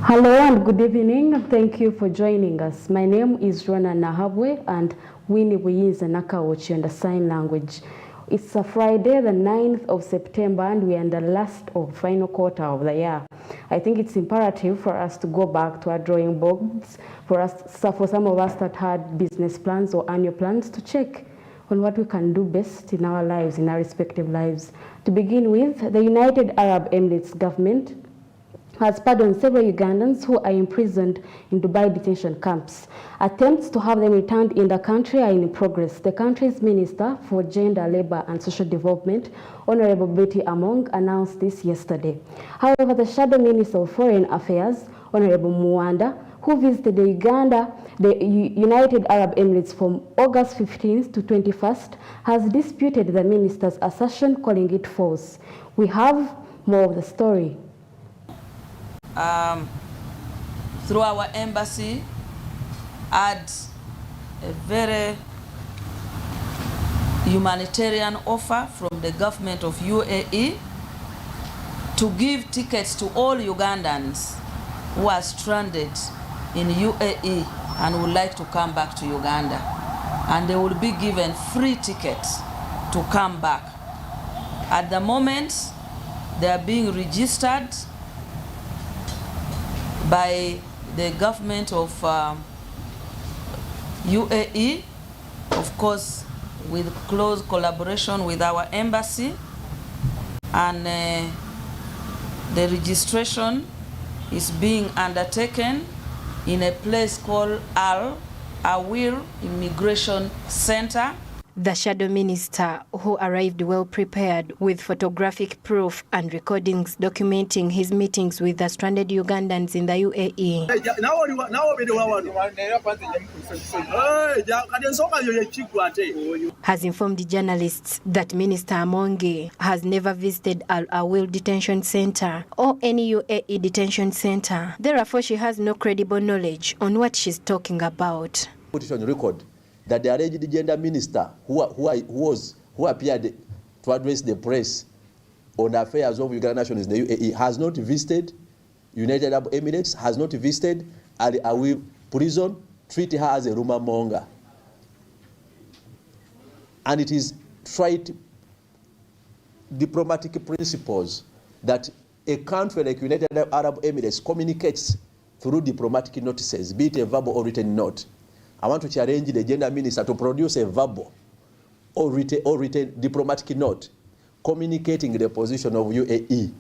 Hello and good evening. Thank you for joining us. My name is Rona Nahabwe and Winnie Buyiza Nakawochi on the sign language. It's a Friday, the 9th of September, and we are in the last or final quarter of the year. I think it's imperative for us to go back to our drawing boards, for some of us that had business plans or annual plans, to check on what we can do best in our lives, in our respective lives. To begin with, the United Arab Emirates government has pardoned several Ugandans who are imprisoned in Dubai detention camps. Attempts to have them returned in the country are in progress. The country's Minister for Gender, Labour and Social Development, Honorable Betty Among, announced this yesterday. However, the Shadow Minister of Foreign Affairs, Honorable Muwanda, who visited the United Arab Emirates from August 15th to 21st, has disputed the minister's assertion, calling it false. We have more of the story. Through our embassy, had a very humanitarian offer from the government of UAE to give tickets to all Ugandans who are stranded in UAE and would like to come back to Uganda. And they will be given free tickets to come back. At the moment, they are being registered by the government of UAE, of course, with close collaboration with our embassy, and the registration is being undertaken in a place called Al Awil Immigration Center. The Shadow Minister, who arrived well prepared with photographic proof and recordings documenting his meetings with the stranded Ugandans in the UAE, has informed journalists that Minister Amongi has never visited Al Awil Detention Center or any UAE detention center. Therefore, she has no credible knowledge on what she's talking about. Put it on record that the alleged gender minister who appeared to address the press on the affairs of Uganda nationals in the UAE has not visited United Arab Emirates, has not visited Al Awil prison, treat her as a rumor monger. And it is trite diplomatic principles that a country like United Arab Emirates communicates through diplomatic notices, be it a verbal or written note. I want to challenge the gender minister to produce a verbal or written diplomatic note communicating the position of UAE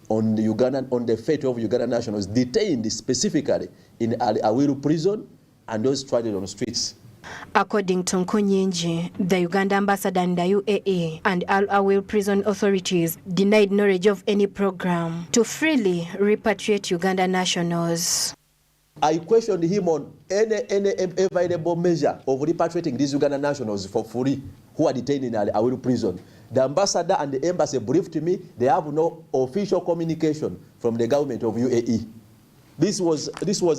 on the fate of Ugandan nationals detained specifically in Al Awil prison and those stranded on the streets. According to Nkunyinji, the Uganda ambassador in the UAE and Al Awil prison authorities denied knowledge of any program to freely repatriate Uganda nationals. I questioned him on any available measure of repatriating these Ugandan nationals for free who are detained in Al Awil prison. The ambassador and the embassy briefed me. They have no official communication from the government of UAE. This was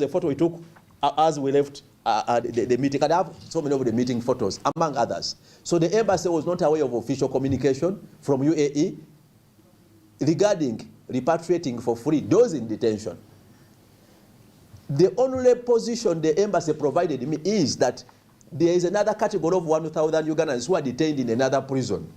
a photo we took as we left the meeting. I have so many of the meeting photos, among others. So the embassy was not aware of official communication from UAE regarding repatriating for free those in detention. The only position the embassy provided me is that there is another category of 1,000 Ugandans who are detained in another prison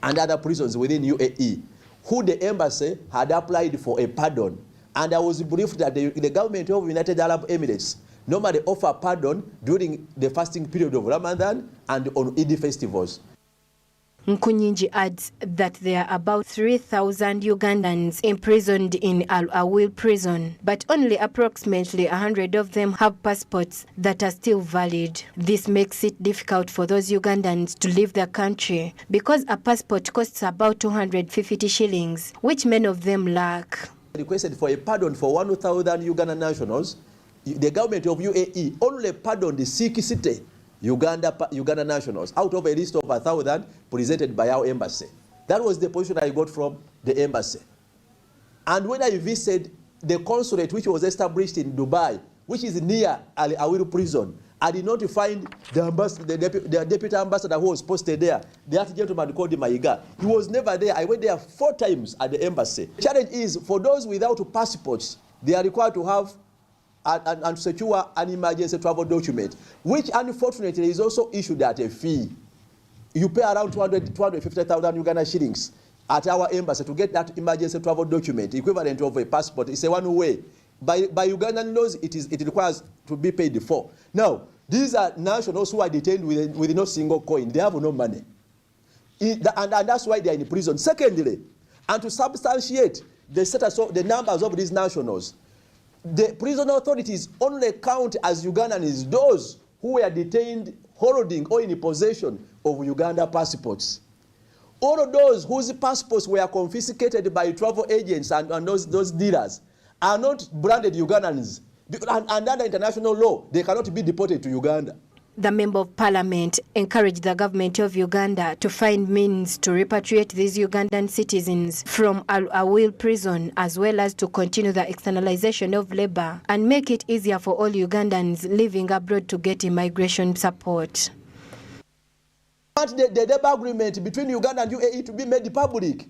and other prisons within UAE, who the embassy had applied for a pardon. And I was briefed that the government of United Arab Emirates normally offer pardon during the fasting period of Ramadan and on Eid festivals. Nkunyinji adds that there are about 3,000 Ugandans imprisoned in Al Awil prison, but only approximately 100 of them have passports that are still valid. This makes it difficult for those Ugandans to leave their country because a passport costs about 250 shillings, which many of them lack. Requested for a pardon for 1,000 Ugandan nationals. The government of UAE only pardoned 60 Uganda nationals out of a list of 1,000 presented by our embassy. That was the position I got from the embassy. And when I visited the consulate which was established in Dubai, which is near Al Awil prison, I did not find the deputy ambassador who was posted there. That gentleman called Maiga. He was never there. I went there 4 times at the embassy. The challenge is for those without passports they are required to have and secure an emergency travel document, which unfortunately is also issued at a fee. You pay around 250,000 Uganda shillings at our embassy to get that emergency travel document, equivalent of a passport. It's a one-way. By Ugandan laws, it requires to be paid for. Now, these are nationals who are detained with no single coin. They have no money. And that's why they are in prison. Secondly, and to substantiate the status of the numbers of these nationals, the prison authorities only count as Ugandans those who were detained holding or in possession of Uganda passports. All of those whose passports were confiscated by travel agents and those dealers are not branded Ugandans. And under international law, they cannot be deported to Uganda. The Member of Parliament encouraged the government of Uganda to find means to repatriate these Ugandan citizens from Al-Awil prison, as well as to continue the externalization of labor and make it easier for all Ugandans living abroad to get immigration support. The labor agreement between Uganda and UAE to be made public.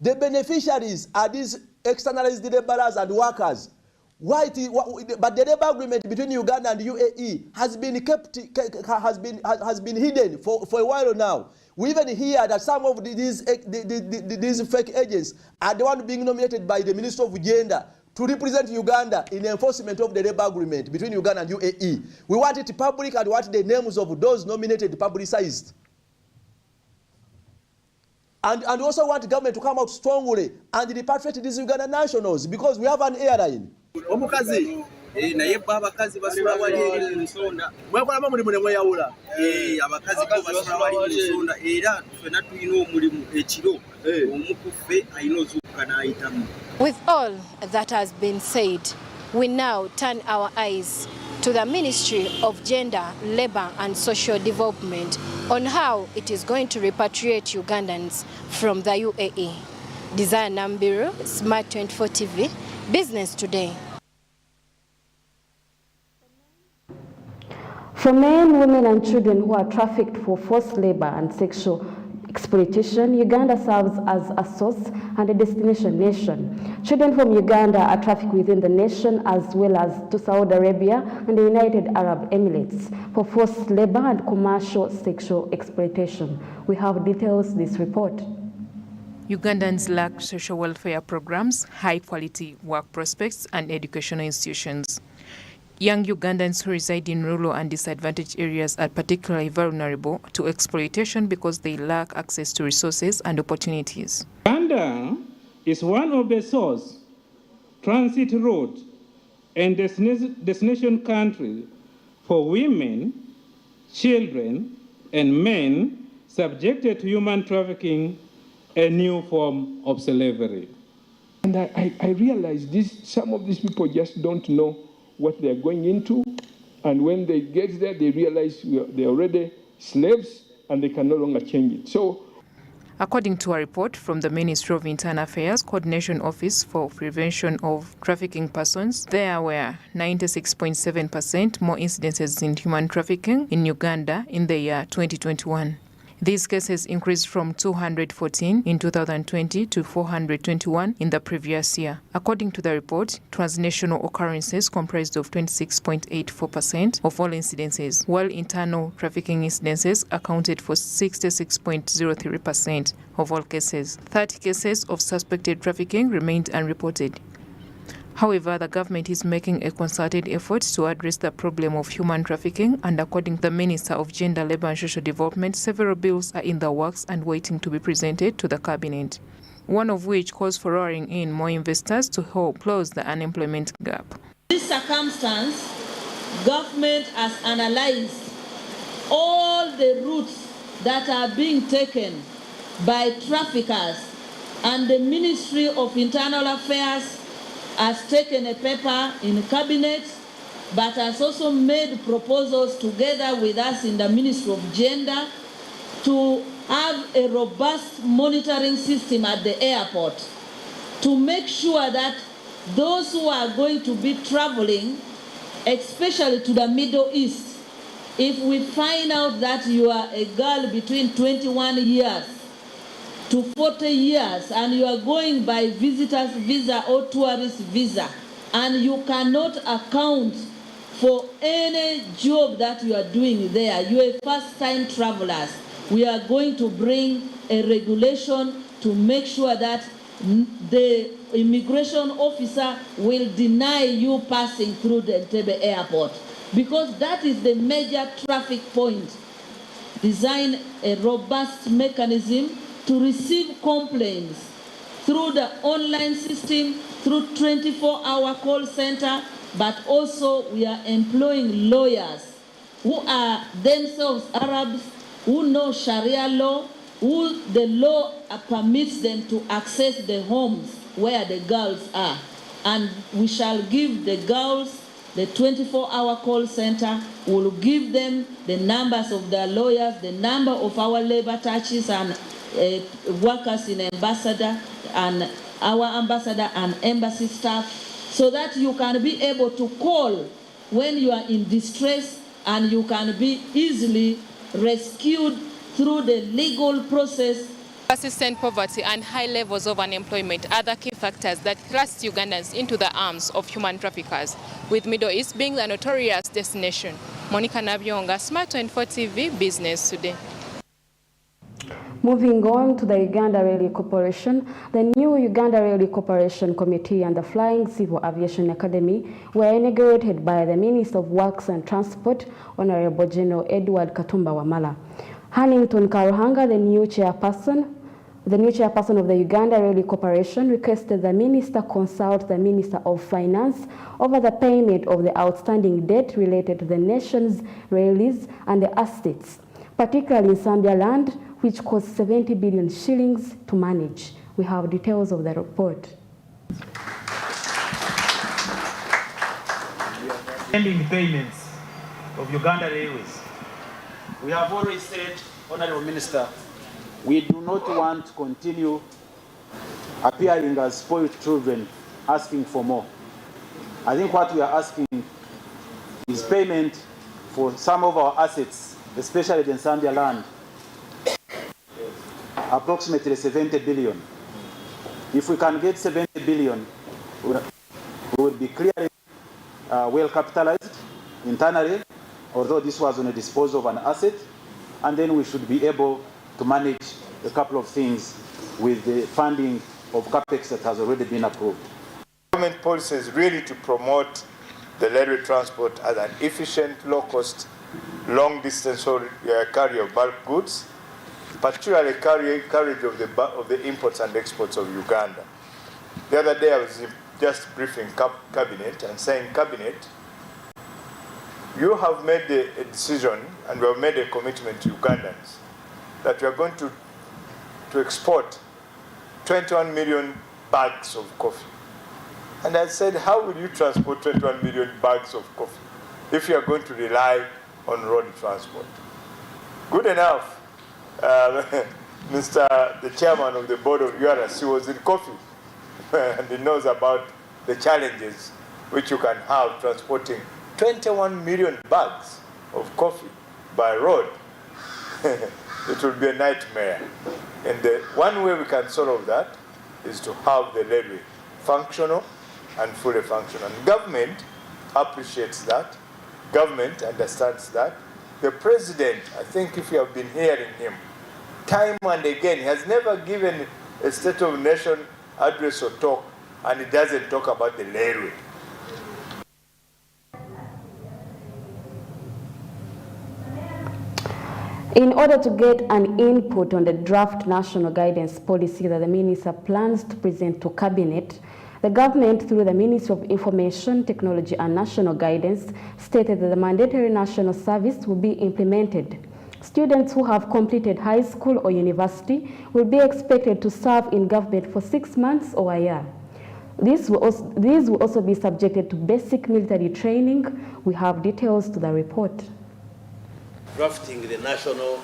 The beneficiaries are these externalized laborers and workers. But the labor agreement between Uganda and UAE has been hidden for a while now. We even hear that some of these fake agents are the ones being nominated by the Minister of Gender to represent Uganda in the enforcement of the labor agreement between Uganda and UAE. We want it public and want the names of those nominated publicized. And also want the government to come out strongly and repatriate these Ugandan nationals, because we have an airline. Omukazi naye abakazi basula wali eri nsonda mwakola mulimu ne mweyawula abakazi ko basula wali nsonda era fena tulina omulimu ekiro omukuffe ayina ozuuka n'ayitamu. With all that has been said, we now turn our eyes to the Ministry of Gender, Labour and Social Development on how it is going to repatriate Ugandans from the UAE. Desire Nambiru, Smart 24 TV, Business Today. For men, women and children who are trafficked for forced labor and sexual exploitation, Uganda serves as a source and a destination nation. Children from Uganda are trafficked within the nation as well as to Saudi Arabia and the United Arab Emirates for forced labor and commercial sexual exploitation. We have details this report. Ugandans lack social welfare programs, high-quality work prospects, and educational institutions. Young Ugandans who reside in rural and disadvantaged areas are particularly vulnerable to exploitation because they lack access to resources and opportunities. Uganda is one of the source, transit route, and destination countries for women, children, and men subjected to human trafficking, a new form of slavery. And I realize some of these people just don't know what they're going into, and when they get there, they realize they're already slaves and they can no longer change it. So, according to a report from the Ministry of Internal Affairs Coordination Office for Prevention of Trafficking Persons, there were 96.7% more incidences in human trafficking in Uganda in the year 2021. These cases increased from 214 in 2020 to 421 in the previous year. According to the report, transnational occurrences comprised of 26.84% of all incidences, while internal trafficking incidences accounted for 66.03% of all cases. 30 cases of suspected trafficking remained unreported. However, the government is making a concerted effort to address the problem of human trafficking, and according to the Minister of Gender, Labour and Social Development, several bills are in the works and waiting to be presented to the Cabinet, one of which calls for luring in more investors to help close the unemployment gap. In this circumstance, government has analyzed all the routes that are being taken by traffickers, and the Ministry of Internal Affairs has taken a paper in Cabinet, but has also made proposals together with us in the Ministry of Gender to have a robust monitoring system at the airport to make sure that those who are going to be traveling, especially to the Middle East, if we find out that you are a girl between 21 years to 40 years and you are going by visitor's visa or tourist visa, and you cannot account for any job that you are doing there. You are first-time travelers. We are going to bring a regulation to make sure that the immigration officer will deny you passing through the Entebbe airport, because that is the major traffic point. Design a robust mechanism to receive complaints through the online system, through 24-hour call center, but also we are employing lawyers who are themselves Arabs, who know Sharia law, who the law permits them to access the homes where the girls are. And we shall give the girls the 24-hour call center. Will give them the numbers of their lawyers, the number of our labor touches and workers in ambassador and our ambassador and embassy staff, so that you can be able to call when you are in distress and you can be easily rescued through the legal process. Persistent poverty and high levels of unemployment are the key factors that thrust Ugandans into the arms of human traffickers, with Middle East being the notorious destination. Monica Nabyonga, Smart 24 TV, Business Today. Moving on to the Uganda Railway Corporation, the new Uganda Railway Corporation Committee and the Flying Civil Aviation Academy were inaugurated by the Minister of Works and Transport, Honorable General Edward Katumba Wamala. Hannington Karuhanga, the new chairperson of the Uganda Railway Corporation, requested the Minister consult the Minister of Finance over the payment of the outstanding debt related to the nation's railways and the assets, particularly in Zambia land, which cost 70 billion shillings to manage. We have details of the report. Pending payments of Uganda Railways. We have always said, Honorable Minister, we do not want to continue appearing as spoiled children asking for more. I think what we are asking is payment for some of our assets, especially the Zambia land, approximately 70 billion. If we can get 70 billion, we will be clearly well capitalized internally, although this was on a disposal of an asset, and then we should be able to manage a couple of things with the funding of CAPEX that has already been approved. Government policy is really to promote the railway transport as an efficient, low-cost, long-distance carrier of bulk goods, particularly carriage of the imports and exports of Uganda. The other day I was just briefing Cabinet and saying, Cabinet, you have made a decision and we have made a commitment to Ugandans that we are going to export 21 million bags of coffee. And I said, how will you transport 21 million bags of coffee if you are going to rely on road transport? Good enough. The chairman of the board of URC was in coffee and he knows about the challenges which you can have transporting 21 million bags of coffee by road. It will be a nightmare. And the one way we can solve that is to have the railway functional and fully functional. And government appreciates that. Government understands that. The president, I think if you have been hearing him, time and again, he has never given a State of Nation address or talk, and he doesn't talk about the railway. In order to get an input on the draft national guidance policy that the minister plans to present to Cabinet, the government, through the Ministry of Information, Technology and National Guidance, stated that the mandatory national service will be implemented. Students who have completed high school or university will be expected to serve in government for 6 months or a year. These will also be subjected to basic military training. We have details to the report. Drafting the national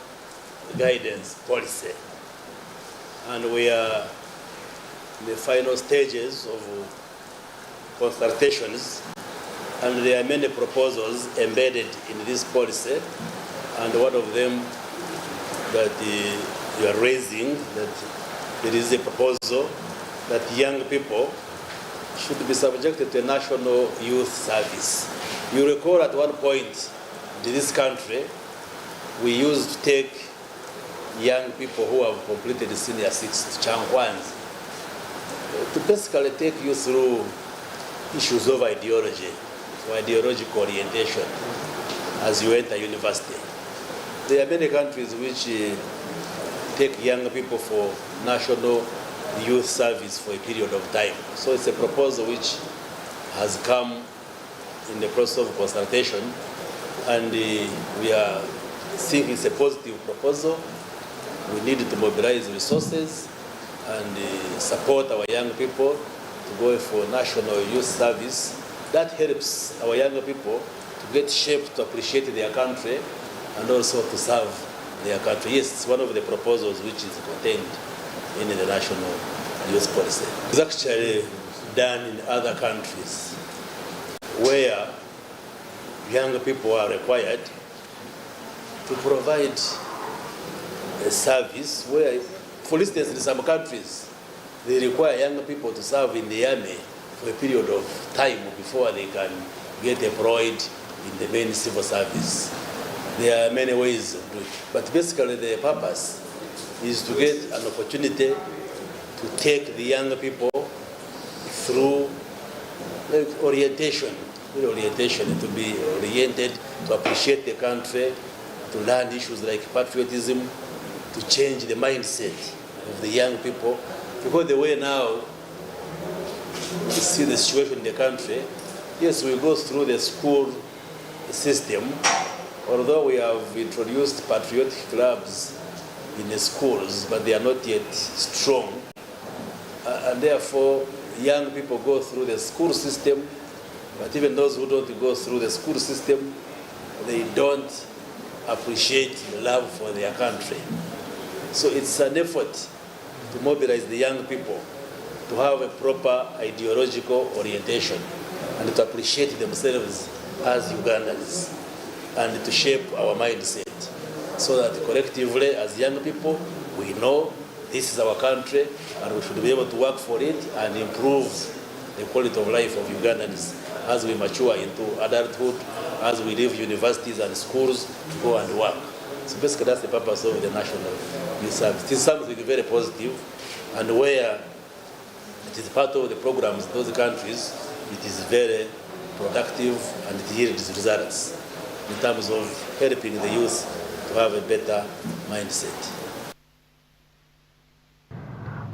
guidance policy, and we are in the final stages of consultations, and there are many proposals embedded in this policy, and one of them that you are raising, that there is a proposal that young people should be subjected to a national youth service. You recall at one point in this country, we used to take young people who have completed senior 6 to Changwans to basically take you through issues of ideology or ideological orientation as you enter university. There are many countries which take young people for national youth service for a period of time. So it's a proposal which has come in the process of consultation, and we are think it's a positive proposal. We need to mobilize resources and support our young people to go for national youth service. That helps our young people to get shaped to appreciate their country and also to serve their country. Yes, it's one of the proposals which is contained in the national youth policy. It's actually done in other countries where young people are required to provide a service where, for instance, in some countries, they require young people to serve in the army for a period of time before they can get employed in the main civil service. There are many ways of doing it, but basically the purpose is to get an opportunity to take the young people through orientation, to be oriented, to appreciate the country, to learn issues like patriotism, to change the mindset of the young people. Because the way now we see the situation in the country, yes, we go through the school system, although we have introduced patriotic clubs in the schools, but they are not yet strong. And therefore, young people go through the school system, but even those who don't go through the school system, they don't appreciate love for their country. So it's an effort to mobilize the young people to have a proper ideological orientation and to appreciate themselves as Ugandans and to shape our mindset so that collectively as young people we know this is our country and we should be able to work for it and improve the quality of life of Ugandans as we mature into adulthood, as we leave universities and schools to go and work. So basically that's the purpose of the National Youth Service. It is something very positive, and where it is part of the programs in those countries, it is very productive and it yields results in terms of helping the youth to have a better mindset.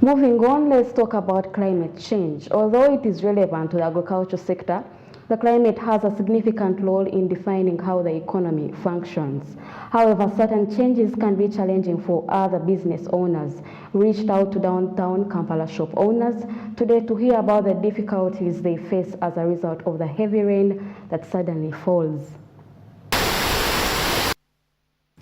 Moving on, let's talk about climate change. Although it is relevant to the agriculture sector, the climate has a significant role in defining how the economy functions. However, certain changes can be challenging for other business owners. We reached out to downtown Kampala shop owners today to hear about the difficulties they face as a result of the heavy rain that suddenly falls.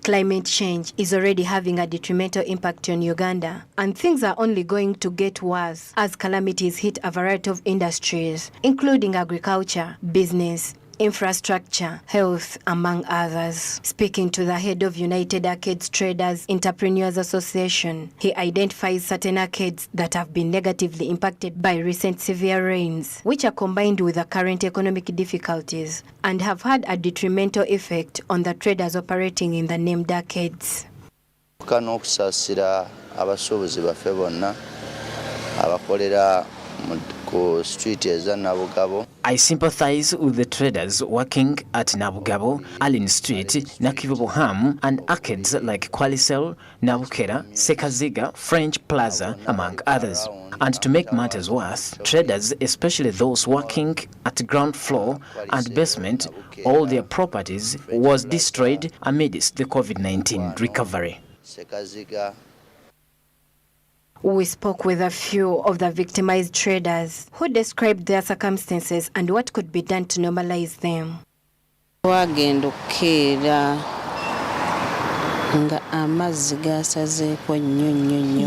Climate change is already having a detrimental impact on Uganda, and things are only going to get worse as calamities hit a variety of industries, including agriculture, business, infrastructure, health, among others. Speaking to the head of United Arcades Traders Entrepreneurs Association, he identifies certain arcades that have been negatively impacted by recent severe rains, which are combined with the current economic difficulties and have had a detrimental effect on the traders operating in the named arcades. Abasuubuzi baffe bonna abakolera ku street eza Nabugabo. I sympathize with the traders working at Nabugabo, Allen Street, Nakivubuham, and arcades like Kwalisel, Nabukera, Sekaziga, French Plaza, among others. And to make matters worse, traders, especially those working at ground floor and basement, all their properties was destroyed amidst the COVID-19 recovery. We spoke with a few of the victimized traders who described their circumstances and what could be done to normalize them.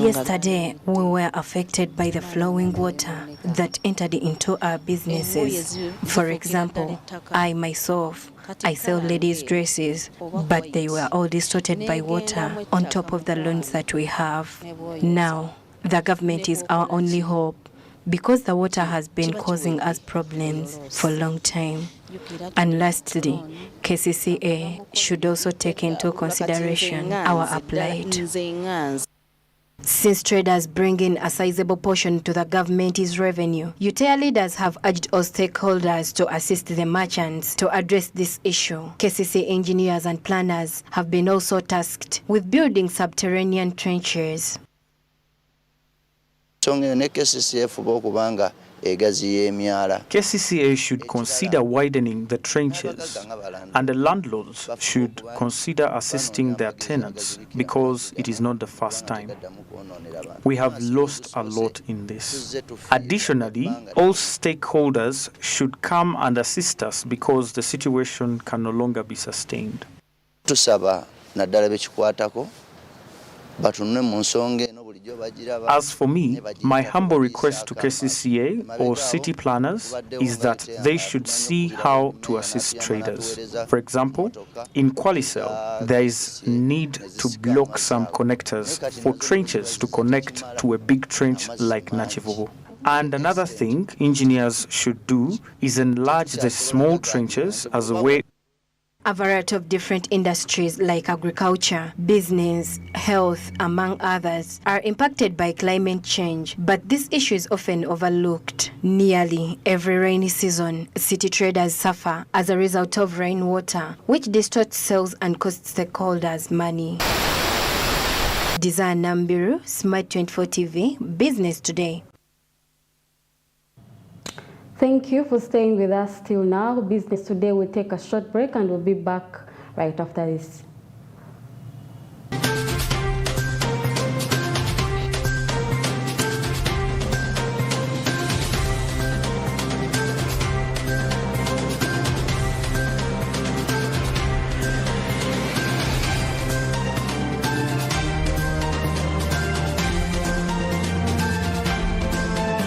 Yesterday, we were affected by the flowing water that entered into our businesses. For example, I myself, I sell ladies' dresses, but they were all distorted by water on top of the loans that we have. Now, the government is our only hope because the water has been causing us problems for a long time. And lastly, KCCA should also take into consideration our plight. Since traders bring in a sizable portion to the government's revenue, UTEA leaders have urged all stakeholders to assist the merchants to address this issue. KCC engineers and planners have been also tasked with building subterranean trenches. KCCA should consider widening the trenches, and the landlords should consider assisting their tenants because it is not the first time. We have lost a lot in this. Additionally, all stakeholders should come and assist us because the situation can no longer be sustained. As for me, my humble request to KCCA or city planners is that they should see how to assist traders. For example, in Kwalisel, there is need to block some connectors for trenches to connect to a big trench like Nachivubu. And another thing engineers should do is enlarge the small trenches as a way. A variety of different industries like agriculture, business, health, among others, are impacted by climate change, but this issue is often overlooked. Nearly every rainy season, city traders suffer as a result of rainwater, which distorts sales and costs stakeholders money. Desire Nambiru, Smart 24 TV, Business Today. Thank you for staying with us till now. Business Today will take a short break and we'll be back right after this.